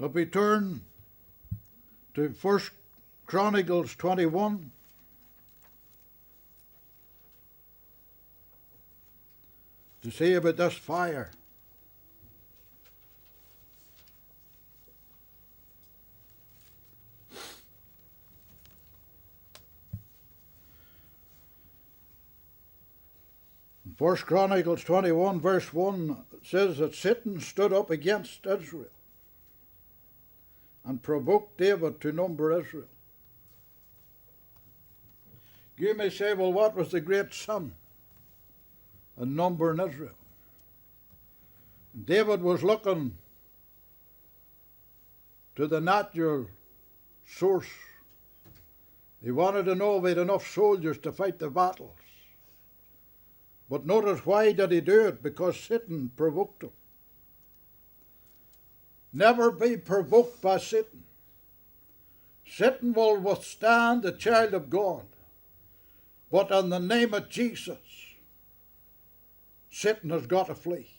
If we turn to 1 Chronicles 21, to see about this fire. In 1 Chronicles 21 verse 1 says that Satan stood up against Israel and provoked David to number Israel. You may say, well, what was the great sin in numbering Israel? David was looking to the natural source. He wanted to know if he had enough soldiers to fight the battles. But notice, why did he do it? Because Satan provoked him. Never be provoked by Satan. Satan will withstand the child of God. But in the name of Jesus, Satan has got to flee.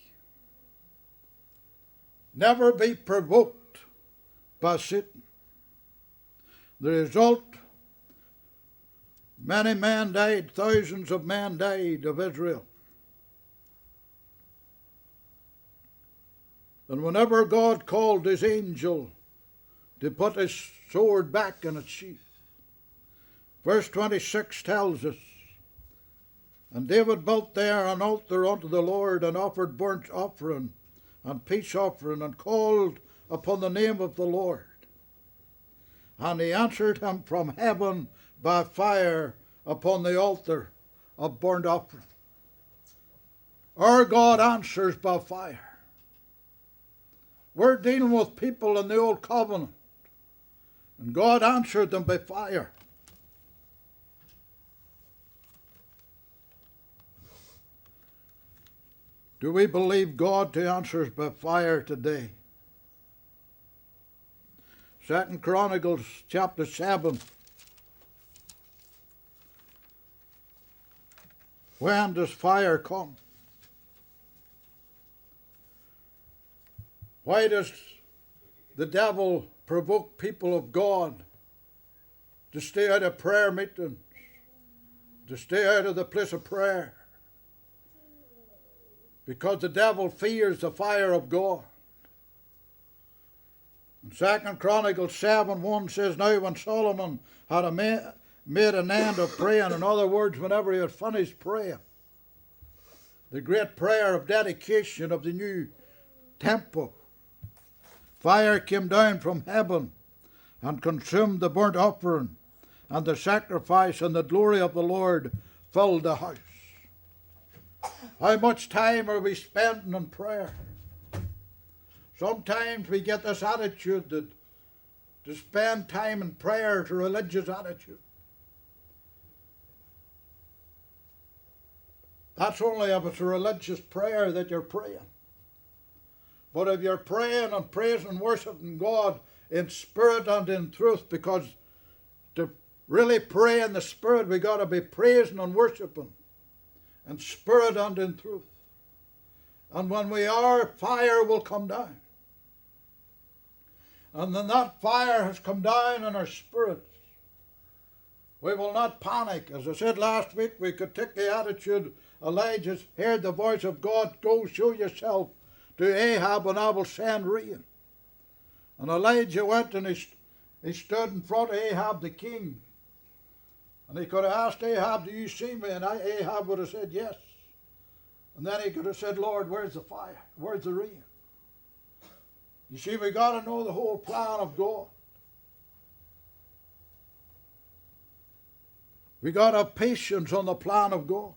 Never be provoked by Satan. The result, many men died, thousands of men died of Israel. And whenever God called his angel to put his sword back in its sheath, verse 26 tells us, and David built there an altar unto the Lord, and offered burnt offering and peace offering, and called upon the name of the Lord. And he answered him from heaven by fire upon the altar of burnt offering. Our God answers by fire. We're dealing with people in the old covenant, and God answered them by fire. Do we believe God to answer us by fire today? 2 Chronicles chapter 7. When does fire come? Why does the devil provoke people of God to stay out of prayer meetings, to stay out of the place of prayer? Because the devil fears the fire of God. And 2 Chronicles 7:1 says, now when Solomon had made an end of praying, in other words, whenever he had finished praying, the great prayer of dedication of the new temple, fire came down from heaven and consumed the burnt offering and the sacrifice, and the glory of the Lord filled the house. How much time are we spending in prayer? Sometimes we get this attitude that to spend time in prayer is a religious attitude. That's only if it's a religious prayer that you're praying. But if you're praying and praising and worshiping God in spirit and in truth, because to really pray in the spirit, we got to be praising and worshiping in spirit and in truth. And when we are, fire will come down. And when that fire has come down in our spirits, we will not panic. As I said last week, we could take the attitude, Elijah heard the voice of God, go show yourself to Ahab and I will send rain. And Elijah went and he stood in front of Ahab the king. And he could have asked Ahab, do you see me? And Ahab would have said yes. And then he could have said, Lord, where's the fire? Where's the rain? You see, we got to know the whole plan of God. We got to have patience on the plan of God.